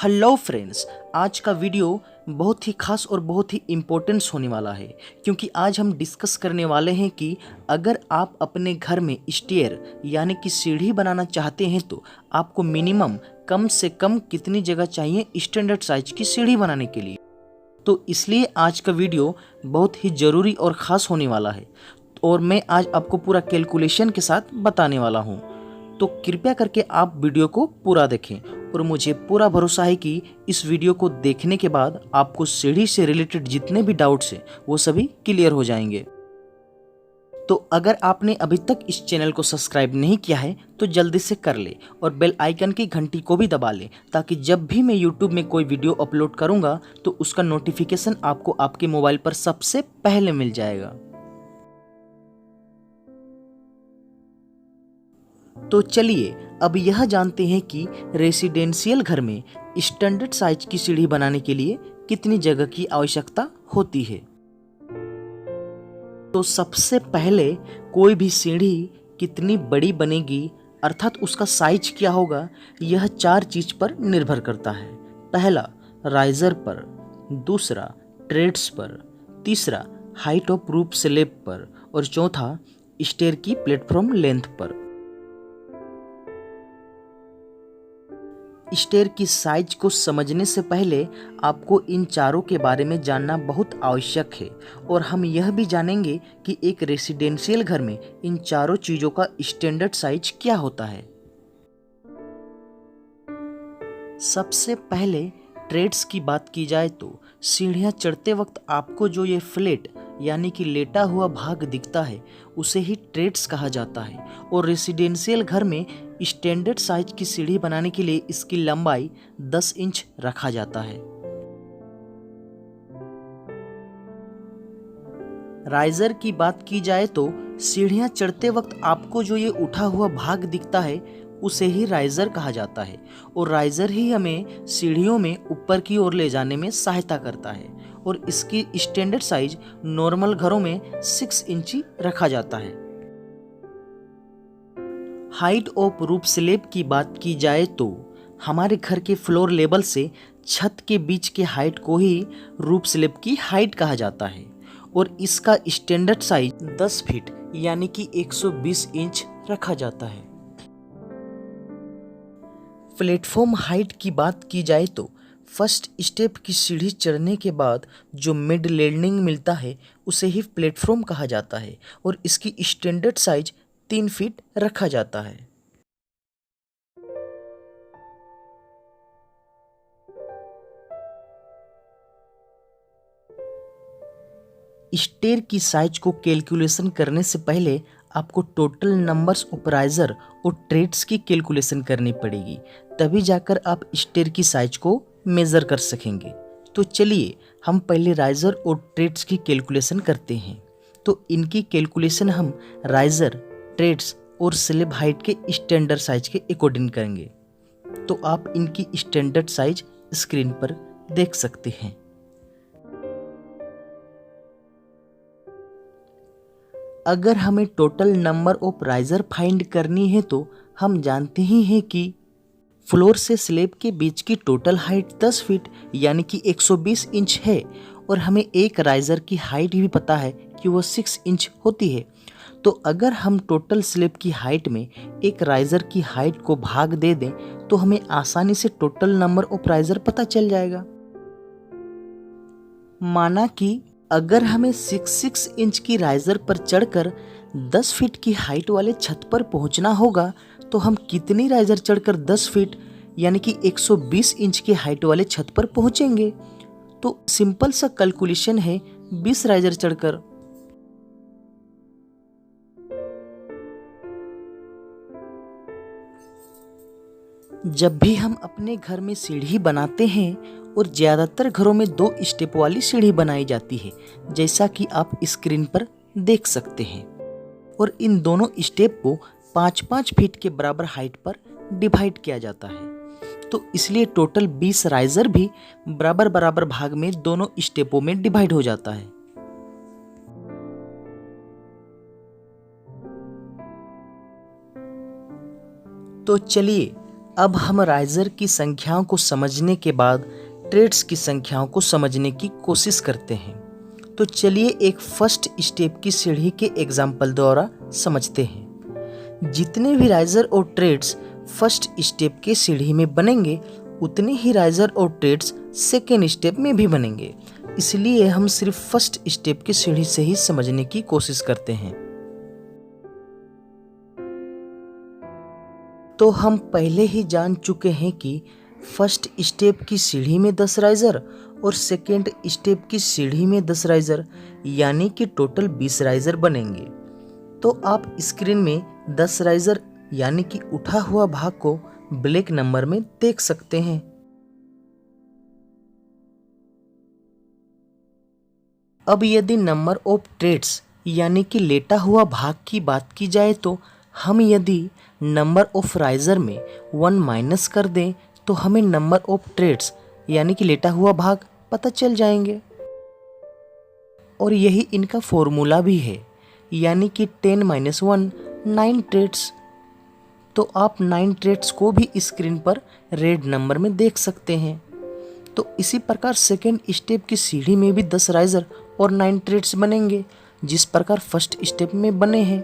Hello friends, आज का video बहुत ही खास और बहुत ही इम्पोर्टेंस होने वाला है क्योंकि आज हम डिस्कस करने वाले हैं कि अगर आप अपने घर में स्टेयर यानी कि सीढ़ी बनाना चाहते हैं तो आपको मिनिमम कम से कम कितनी जगह चाहिए स्टैंडर्ड साइज की सीढ़ी बनाने के लिए। तो इसलिए आज का वीडियो बहुत ही ज़रूरी और ख़ास होने वाला है और मैं आज आपको पूरा कैलकुलेशन के साथ बताने वाला हूँ। तो कृपया करके आप वीडियो को पूरा देखें और मुझे पूरा भरोसा है कि इस वीडियो को देखने के बाद आपको सीढ़ी से रिलेटेड जितने भी डाउट्स हैं वो सभी क्लियर हो जाएंगे। तो अगर आपने अभी तक इस चैनल को सब्सक्राइब नहीं किया है तो जल्दी से कर ले और बेल आइकन की घंटी को भी दबा ले ताकि जब भी मैं यूट्यूब में कोई वीडियो अपलोड करूंगा तो उसका नोटिफिकेशन आपको आपके मोबाइल पर सबसे पहले मिल जाएगा। तो चलिए अब यह जानते हैं कि रेसिडेंशियल घर में स्टैंडर्ड साइज की सीढ़ी बनाने के लिए कितनी जगह की आवश्यकता होती है। तो सबसे पहले कोई भी सीढ़ी कितनी बड़ी बनेगी अर्थात उसका साइज क्या होगा, यह 4 चीज पर निर्भर करता है। पहला राइजर पर, दूसरा ट्रेड्स पर, तीसरा हाइट ऑफ रूफ स्लैब पर और चौथा स्टेयर की प्लेटफॉर्म लेंथ पर। स्टेयर की साइज को समझने से पहले आपको इन चारों के बारे में जानना बहुत आवश्यक है और हम यह भी जानेंगे कि एक रेसिडेंशियल घर में इन चारों चीज़ों का स्टैंडर्ड साइज क्या होता है। सबसे पहले ट्रेड्स की बात की जाए तो सीढ़ियाँ चढ़ते वक्त आपको जो ये फ्लैट यानी कि लेटा हुआ भाग दिखता है उसे ही ट्रेड्स कहा जाता है और रेसिडेंशियल घर में स्टैंडर्ड साइज की सीढ़ी बनाने के लिए इसकी लंबाई 10 इंच रखा जाता है। राइजर की बात की जाए तो सीढ़ियाँ चढ़ते वक्त आपको जो ये उठा हुआ भाग दिखता है उसे ही राइजर कहा जाता है और राइजर ही हमें सीढ़ियों में ऊपर की ओर ले जाने में सहायता करता है और इसकी स्टैंडर्ड साइज नॉर्मल घरों में 6 इंची रखा जाता है। हाइट ऑफ रूफ स्लैब की बात की जाए तो हमारे घर के फ्लोर लेवल से छत के बीच के हाइट को ही रूफ स्लैब की हाइट कहा जाता है और इसका स्टैंडर्ड साइज 10 फीट यानी कि 120 इंच रखा जाता है। प्लेटफॉर्म हाइट की बात की जाए तो फर्स्ट स्टेप की सीढ़ी चढ़ने के बाद जो मिड लैंडिंग मिलता है उसे ही प्लेटफॉर्म कहा जाता है और इसकी स्टैंडर्ड साइज 3 फीट रखा जाता है। स्टेयर की साइज को कैलकुलेशन करने से पहले आपको टोटल नंबर्स ऑफ राइजर और ट्रेड्स की कैलकुलेशन करनी पड़ेगी, तभी जाकर आप स्टेयर की साइज को मेज़र कर सकेंगे। तो चलिए हम पहले राइजर और ट्रेड्स की कैलकुलेशन करते हैं। तो इनकी कैलकुलेशन हम राइजर, ट्रेड्स और स्लैब हाइट के स्टैंडर्ड साइज के अकॉर्डिंग करेंगे। तो आप इनकी स्टैंडर्ड साइज स्क्रीन पर देख सकते हैं। अगर हमें total number of riser find करनी है तो हम जानते ही हैं कि फ्लोर से स्लैब के बीच की टोटल हाइट 10 फीट यानी कि 120 इंच है और हमें एक राइजर की हाइट भी पता है कि वो 6 इंच होती है। तो अगर हम टोटल स्लैब की हाइट में एक राइजर की हाइट को भाग दे दें तो हमें आसानी से टोटल नंबर ऑफ राइजर पता चल जाएगा। माना कि अगर हमें 6 इंच की राइजर पर चढ़कर 10 फीट की हाइट वाले छत पर पहुंचना होगा तो हम कितनी राइजर चढ़कर 10 फीट यानी कि 120 इंच की हाइट वाले छत पर पहुंचेंगे। तो सिंपल सा कैलकुलेशन है 20 राइजर चढ़कर। जब भी हम अपने घर में सीढ़ी बनाते हैं और ज़्यादातर घरों में 2 स्टेप वाली सीढ़ी बनाई जाती है जैसा कि आप स्क्रीन पर देख सकते हैं और इन दोनों स्टेप को 5-5 फीट के बराबर हाइट पर डिवाइड किया जाता है। तो इसलिए टोटल 20 राइजर भी बराबर बराबर भाग में दोनों स्टेपों में डिवाइड हो जाता है। तो चलिए अब हम राइजर की संख्याओं को समझने के बाद ट्रेड्स की संख्याओं को समझने की कोशिश करते हैं। तो चलिए एक फर्स्ट स्टेप की सीढ़ी के एग्जाम्पल द्वारा समझते हैं। जितने भी राइजर और ट्रेड्स फर्स्ट स्टेप के सीढ़ी में बनेंगे उतने ही राइजर और ट्रेड्स सेकेंड स्टेप में भी बनेंगे। इसलिए हम सिर्फ फर्स्ट स्टेप की सीढ़ी से ही समझने की कोशिश करते हैं। तो हम पहले ही जान चुके हैं कि फर्स्ट स्टेप की सीढ़ी में 10 राइजर और सेकेंड स्टेप की सीढ़ी में 10 राइजर, यानी कि टोटल 20 राइजर बनेंगे। तो आप स्क्रीन में 10 राइजर यानी कि उठा हुआ भाग को ब्लैक नंबर में देख सकते हैं। अब यदि नंबर ऑफ ट्रेड्स यानी कि लेटा हुआ भाग की बात की जाए तो हम यदि नंबर ऑफ राइजर में 1 माइनस कर दें तो हमें नंबर ऑफ ट्रेड्स यानी कि लेटा हुआ भाग पता चल जाएंगे। और यही इनका फॉर्मूला भी है, यानी कि 10 - 1 9 ट्रेड्स। तो आप 9 ट्रेड्स को भी स्क्रीन पर रेड नंबर में देख सकते हैं। तो इसी प्रकार सेकेंड स्टेप की सीढ़ी में भी 10 राइजर और 9 ट्रेड्स बनेंगे, जिस प्रकार फर्स्ट स्टेप में बने हैं।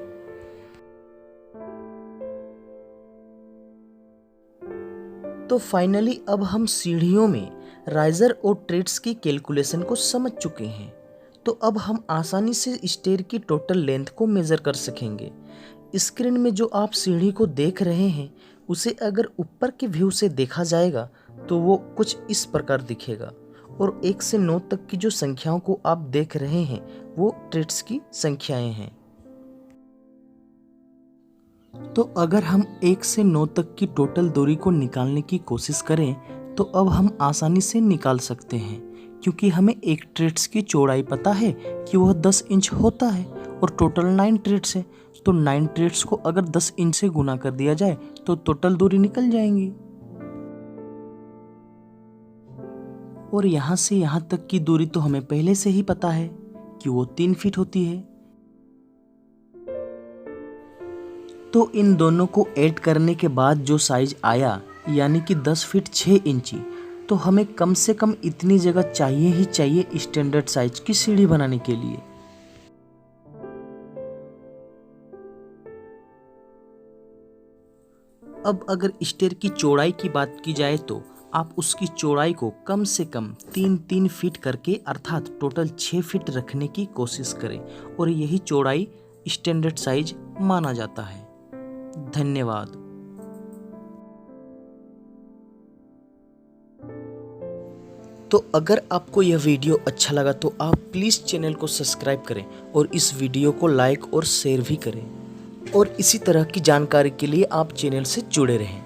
तो फाइनली अब हम सीढ़ियों में राइजर और ट्रेड्स की कैलकुलेशन को समझ चुके हैं। तो अब हम आसानी से स्टेयर की टोटल लेंथ को मेजर कर सकेंगे। स्क्रीन में जो आप सीढ़ी को देख रहे हैं उसे अगर ऊपर के व्यू से देखा जाएगा तो वो कुछ इस प्रकार दिखेगा, और 1 से 9 तक की जो संख्याओं को आप देख रहे हैं वो ट्रेड्स की संख्याएं हैं। तो अगर हम 1 से 9 तक की टोटल दूरी को निकालने की कोशिश करें तो अब हम आसानी से निकाल सकते हैं, क्योंकि हमें एक ट्रेड्स की चौड़ाई पता है कि वह 10 इंच होता है और टोटल 9 ट्रेड्स है। तो 9 ट्रेड्स को अगर 10 इंच से गुना कर दिया जाए तो टोटल दूरी निकल जाएंगी। और यहाँ से यहाँ तक की दूरी तो हमें पहले से ही पता है कि वो 3 फीट होती है। तो इन दोनों को ऐड करने के बाद जो साइज आया यानी कि 10 फीट 6 इंची, तो हमें कम से कम इतनी जगह चाहिए ही चाहिए स्टैंडर्ड साइज की सीढ़ी बनाने के लिए। अब अगर स्टेयर की चौड़ाई की बात की जाए तो आप उसकी चौड़ाई को कम से कम 3-3 फीट करके अर्थात टोटल 6 फीट रखने की कोशिश करें, और यही चौड़ाई स्टैंडर्ड साइज माना जाता है। धन्यवाद। तो अगर आपको यह वीडियो अच्छा लगा तो आप प्लीज़ चैनल को सब्सक्राइब करें और इस वीडियो को लाइक और शेयर भी करें, और इसी तरह की जानकारी के लिए आप चैनल से जुड़े रहें।